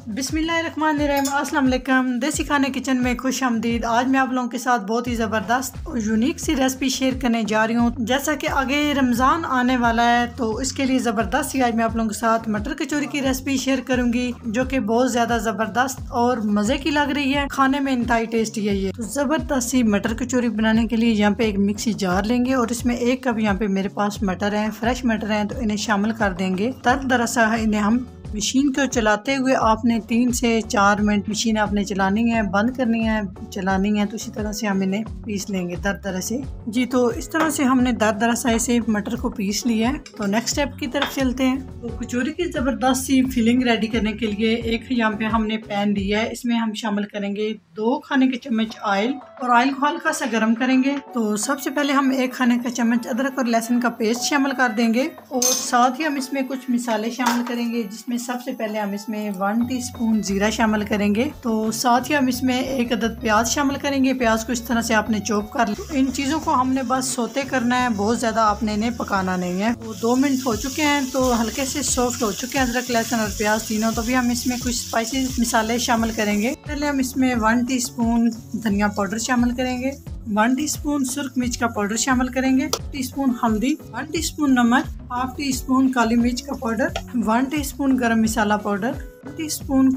बिस्मिल्लाहिर्रहमानिर्रहीम, अस्सलाम वालेकुम। देसी खाने किचन में खुश आमदीद। आज मैं आप लोगों के साथ बहुत ही ज़बरदस्त और यूनिक सी रेसिपी शेयर करने जा रही हूँ। जैसा कि आगे रमज़ान आने वाला है तो इसके लिए ज़बरदस्त सी आज मैं आप लोगों के साथ मटर कचौरी की रेसिपी शेयर करूँगी, जो कि बहुत ज़्यादा ज़बरदस्त और मज़े की लग रही है। खाने में इंतहाई टेस्टी है ये। तो ज़बरदस्त सी मटर कचौरी बनाने के लिए यहाँ पे एक मिक्सी जार लेंगे और इसमें 1 कप यहाँ पे मेरे पास मटर है, फ्रेश मटर है, तो इन्हें शामिल कर देंगे। दरअसल इन्हें हम मशीन को चलाते हुए आपने 3 से 4 मिनट मशीन आपने चलानी है, बंद करनी है, चलानी है। तो इसी तरह से हम इन्हें पीस लेंगे दरदरा से जी। तो इस तरह से हमने दरदरा से मटर को पीस लिया है। तो नेक्स्ट स्टेप की तरफ चलते हैं। तो कचौरी की ज़बरदस्त सी फिलिंग रेडी करने के लिए एक यहाँ पे हमने पैन लिया है। इसमें हम शामिल करेंगे 2 खाने के चम्मच ऑयल और ऑयल को हल्का सा गर्म करेंगे। तो सबसे पहले हम 1 खाने का चम्मच अदरक और लहसुन का पेस्ट शामिल कर देंगे और साथ ही हम इसमें कुछ मिसाले शामिल करेंगे, जिसमें सबसे पहले हम इसमें 1 टीस्पून जीरा शामिल करेंगे। तो साथ ही हम इसमें 1 अदद प्याज शामिल करेंगे। प्याज को इस तरह से आपने चॉप कर लिया। इन चीज़ों को हमने बस सोते करना है, बहुत ज़्यादा आपने इन्हें पकाना नहीं है। तो 2 मिनट हो चुके हैं, तो हल्के से सॉफ्ट हो चुके हैं अदरक लहसुन और प्याज तीनों। तो भी हम इसमें कुछ स्पाइसी मिसाले शामिल करेंगे। पहले हम इसमें 1 टीस्पून धनिया पाउडर शामिल करेंगे, 1 टीस्पून सुर्ख मिर्च का पाउडर शामिल करेंगे, 1 टीस्पून हल्दी, 1 टीस्पून नमक, 1/2 टीस्पून काली मिर्च का पाउडर, 1 टीस्पून गरम मसाला पाउडर, 1 टीस्पून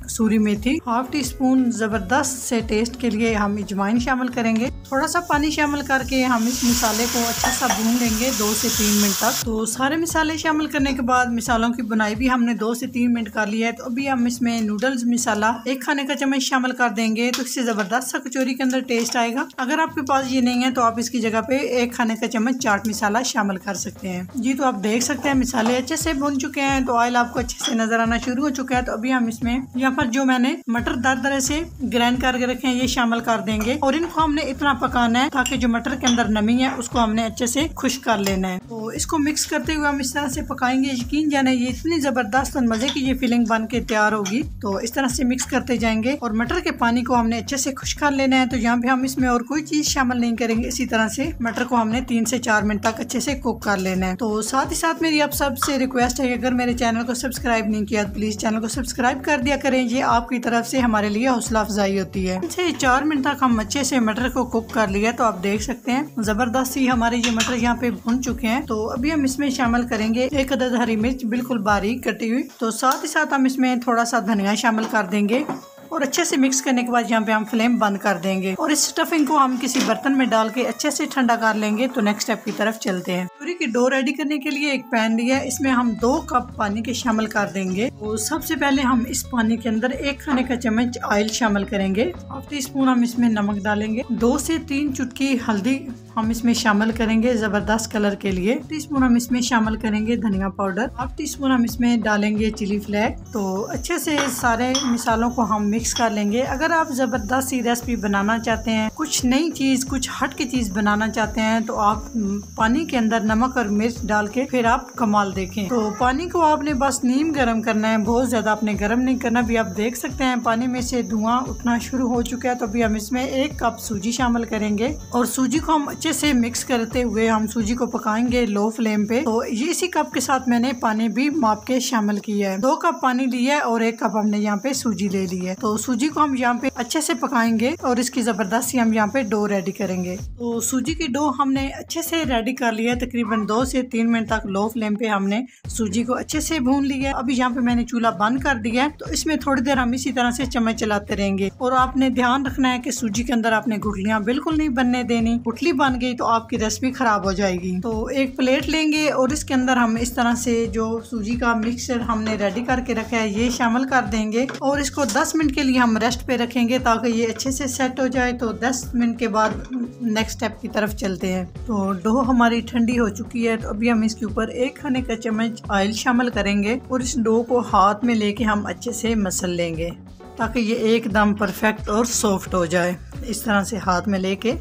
कसूरी मेथी, 1/2 टीस्पून ज़बरदस्त से टेस्ट के लिए हम अजवाइन शामिल करेंगे। थोड़ा सा पानी शामिल करके हम इस मसाले को अच्छा सा भून लेंगे 2 से 3 मिनट तक। तो सारे मसाले शामिल करने के बाद मिसालों की बुनाई भी हमने 2 से 3 मिनट कर लिया है। तो अभी हम इसमें नूडल्स मसाला 1 खाने का चम्मच शामिल कर देंगे। तो इससे ज़बरदस्त सा कचौरी के अंदर टेस्ट आएगा। अगर आपके पास ये नहीं है तो आप इसकी जगह पे 1 खाने का चम्मच चाट मसाला शामिल कर सकते हैं जी। तो आप देख सकते हैं मसाले अच्छे से भुन चुके हैं, तो ऑयल आपको अच्छे से नजर आना शुरू हो चुका है। तो अभी हम इसमें यहाँ पर जो मैंने मटर दरदरे से ग्राइंड करके रखे हैं ये शामिल कर देंगे और इनको हमने इतना पकाना है ताकि जो मटर के अंदर नमी है उसको हमने अच्छे से खुश्क कर लेना है। तो इसको मिक्स करते हुए हम इस तरह से पकाएंगे। यकीन जाने ये इतनी जबरदस्त और मजे की ये फिलिंग बन के तैयार होगी। तो इस तरह से मिक्स करते जाएंगे और मटर के पानी को हमने अच्छे से खुश्क कर लेना है। तो यहाँ पे हम इसमें और कोई चीज शामिल नहीं करेंगे। इसी तरह से मटर को हमने 3 से 4 मिनट तक अच्छे से कुक कर लेना है। तो साथ ही साथ मेरी आप सबसे रिक्वेस्ट है, अगर मेरे चैनल को सब्सक्राइब नहीं किया तो प्लीज चैनल को सब्सक्राइब कर दिया करें। ये आपकी तरफ से हमारे लिए हौसला अफजाई होती है। 3 से 4 मिनट तक हम अच्छे से मटर को कुक कर लिया। तो आप देख सकते हैं जबरदस्त ही हमारे ये मटर यहाँ पे भुन चुके हैं। तो अभी हम इसमें शामिल करेंगे 1 अदद हरी मिर्च बिल्कुल बारीक कटी हुई। तो साथ ही साथ हम इसमें थोड़ा सा धनिया शामिल कर देंगे और अच्छे से मिक्स करने के बाद यहाँ पे हम फ्लेम बंद कर देंगे और इस स्टफिंग को हम किसी बर्तन में डाल के अच्छे से ठंडा कर लेंगे। तो नेक्स्ट स्टेप की तरफ चलते हैं। पूरी की डो रेडी करने के लिए एक पैन लिया है, इसमें हम 2 कप पानी के शामिल कर देंगे। तो सबसे पहले हम इस पानी के अंदर 1 खाने का चम्मच ऑयल शामिल करेंगे, 1/2 टीस्पून हम इसमें नमक डालेंगे, 2 से 3 चुटकी हल्दी हम इसमें शामिल करेंगे जबरदस्त कलर के लिए, 1 टीस्पून हम इसमें शामिल करेंगे धनिया पाउडर, 1/2 टीस्पून हम इसमें डालेंगे चिली फ्लेक्स। तो अच्छे से सारे मिसालों को हम मिक्स कर लेंगे। अगर आप जबरदस्त सी रेसिपी बनाना चाहते हैं, कुछ नई चीज, कुछ हट की चीज बनाना चाहते हैं, तो आप पानी के अंदर नमक और मिर्च डाल के फिर आप कमाल देखें। तो पानी को आपने बस नीम गर्म करना है, बहुत ज्यादा आपने गर्म नहीं करना। भी आप देख सकते हैं पानी में से धुआं उठना शुरू हो चुका है। तो अभी हम इसमें 1 कप सूजी शामिल करेंगे और सूजी को हम अच्छे से मिक्स करते हुए हम सूजी को पकाएंगे लो फ्लेम पे। तो ये इसी कप के साथ मैंने पानी भी माप के शामिल किया है। 2 कप पानी लिया है और 1 कप हमने यहाँ पे सूजी ले ली है। तो सूजी को हम यहाँ पे अच्छे से पकाएंगे और इसकी जबरदस्ती हम यहाँ पे डो रेडी करेंगे। तो सूजी की डो हमने अच्छे से रेडी कर लिया है। तकरीबन 2 से 3 मिनट तक लो फ्लेम पे हमने सूजी को अच्छे से भून लिया है। अभी यहाँ पे मैंने चूल्हा बंद कर दिया है। तो इसमें थोड़ी देर हम इसी तरह से चम्मच चलाते रहेंगे और आपने ध्यान रखना है कि सूजी के अंदर आपने गुठलियां बिल्कुल नहीं बनने देनी। गुठली बन गई तो आपकी रेसिपी खराब हो जाएगी। तो एक प्लेट लेंगे और इसके अंदर हम इस तरह से जो सूजी का मिक्सचर हमने रेडी करके रखा है ये शामिल कर देंगे और इसको 10 मिनट के लिए हम रेस्ट पे रखेंगे ताकि ये अच्छे से सेट हो जाए। तो 10 मिनट के बाद नेक्स्ट स्टेप की तरफ चलते हैं। तो डो हमारी ठंडी हो चुकी है। तो अभी हम इसके ऊपर 1 खाने का चम्मच ऑयल शामिल करेंगे और इस डो को हाथ में लेके हम अच्छे से मसल लेंगे ताकि ये एकदम परफेक्ट और सॉफ्ट हो जाए। इस तरह से हाथ में लेके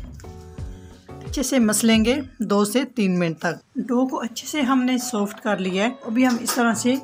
अच्छे से मसलेंगे 2 से 3 मिनट तक। डो को अच्छे से हमने सॉफ्ट कर लिया है। अभी हम इस तरह से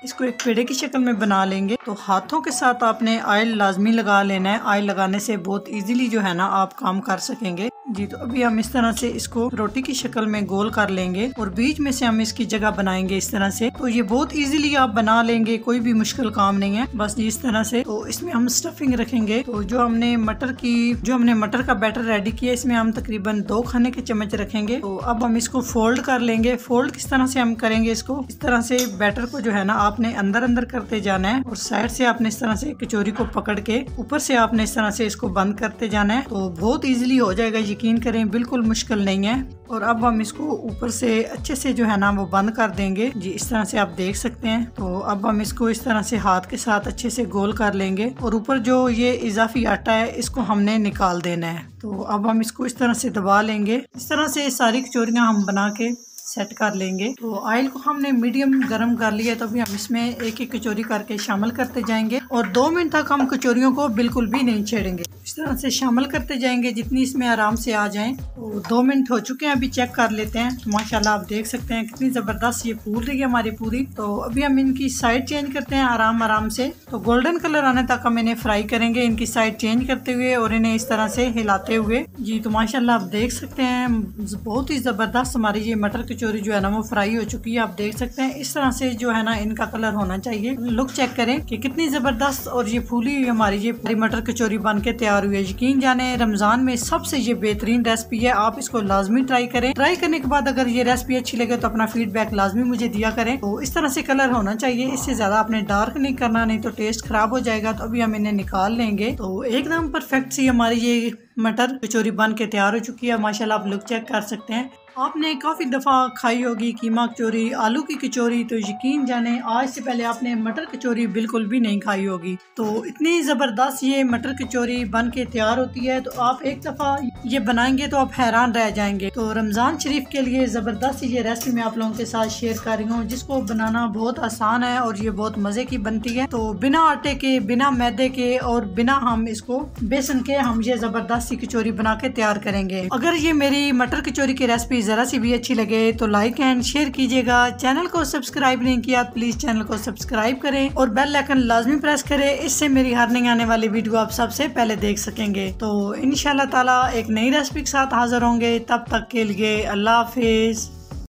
इसको एक पेड़े की शक्ल में बना लेंगे। तो हाथों के साथ आपने ऑयल लाजमी लगा लेना है। ऑयल लगाने से बहुत इजीली जो है ना आप काम कर सकेंगे। जी। तो अभी हम इस तरह से इसको रोटी की शक्ल में गोल कर लेंगे और बीच में से हम इसकी जगह बनाएंगे इस तरह से। तो ये बहुत इजीली आप बना लेंगे, कोई भी मुश्किल काम नहीं है, बस इस तरह से। तो इसमें हम स्टफिंग रखेंगे। तो जो हमने मटर का बैटर रेडी किया, इसमें हम तकरीबन 2 खाने के चम्मच रखेंगे। तो अब हम इसको फोल्ड कर लेंगे। फोल्ड किस तरह से हम करेंगे, इसको इस तरह से बैटर को जो है ना आपने अंदर अंदर करते जाना है और साइड से आपने इस तरह से कचौरी को पकड़ के ऊपर से आपने इस तरह से इसको बंद करते जाना है। तो बहुत इजीली हो जाएगा, यकीन करें, बिल्कुल मुश्किल नहीं है। और अब हम इसको ऊपर से अच्छे से जो है ना वो बंद कर देंगे जी, इस तरह से आप देख सकते हैं। तो अब हम इसको इस तरह से हाथ के साथ अच्छे से गोल कर लेंगे और ऊपर जो ये इजाफी आटा है इसको हमने निकाल देना है। तो अब हम इसको इस तरह से दबा लेंगे। इस तरह से सारी कचौरियाँ हम बना के सेट कर लेंगे। तो ऑयल को हमने मीडियम गरम कर लिया, तो अभी हम इसमें एक एक कचौरी करके शामिल करते जाएंगे और 2 मिनट तक हम कचौरियों को बिल्कुल भी नहीं छेड़ेंगे। इस तरह से शामिल करते जाएंगे जितनी इसमें आराम से आ जाएं। तो 2 मिनट हो चुके हैं, अभी चेक कर लेते हैं। तो माशाल्लाह आप देख सकते हैं कितनी ज़बरदस्त ये फूल रही है हमारी पूरी। तो अभी हम इनकी साइड चेंज करते हैं आराम से। तो गोल्डन कलर आने तक हम इन्हें फ्राई करेंगे, इनकी साइड चेंज करते हुए और इन्हें इस तरह से हिलाते हुए जी। तो माशाल्लाह आप देख सकते हैं बहुत ही ज़बरदस्त हमारी ये मटर कचौरी जो है ना वो फ्राई हो चुकी है। आप देख सकते हैं इस तरह से जो है ना इनका कलर होना चाहिए। लुक चेक करें कि कितनी जबरदस्त और ये फूली हुई हमारी ये मटर कचौरी बन के तैयार हुई है। यकीन जाने रमजान में सबसे ये बेहतरीन रेसिपी है, आप इसको लाजमी ट्राई करें। ट्राई करने के बाद अगर ये रेसिपी अच्छी लगे तो अपना फीडबैक लाजमी मुझे दिया करें। तो इस तरह से कलर होना चाहिए, इससे ज्यादा आपने डार्क नहीं करना, नहीं तो टेस्ट खराब हो जाएगा। तो अभी हम इन्हें निकाल लेंगे। तो एकदम परफेक्ट सी हमारी ये मटर कचौरी बन के तैयार हो चुकी है। माशाल्लाह आप लुक चेक कर सकते हैं। आपने काफ़ी दफ़ा खाई होगी कीमा कचौरी, आलू की कचौरी, तो यकीन जाने आज से पहले आपने मटर कचौरी बिल्कुल भी नहीं खाई होगी। तो इतनी ज़बरदस्त ये मटर कचौरी बन के तैयार होती है। तो आप एक दफ़ा ये बनाएंगे तो आप हैरान रह जाएंगे। तो रमज़ान शरीफ के लिए ज़बरदस्त ये रेसिपी मैं आप लोगों के साथ शेयर कर रही हूँ, जिसको बनाना बहुत आसान है और ये बहुत मज़े की बनती है। तो बिना आटे के, बिना मैदे के और बिना हम इसको बेसन के हम ये ज़बरदस्त सी कचौरी बना के तैयार करेंगे। अगर ये मेरी मटर कचौरी की रेसिपी जरा सी भी अच्छी लगे तो लाइक एंड शेयर कीजिएगा। चैनल को सब्सक्राइब नहीं किया प्लीज चैनल को सब्सक्राइब करें और बेल आइकन लाजमी प्रेस करें, इससे मेरी हर नई आने वाली वीडियो आप सबसे पहले देख सकेंगे। तो इंशाल्लाह ताला एक नई रेसिपी के साथ हाजिर होंगे, तब तक के लिए अल्लाह हाफिज।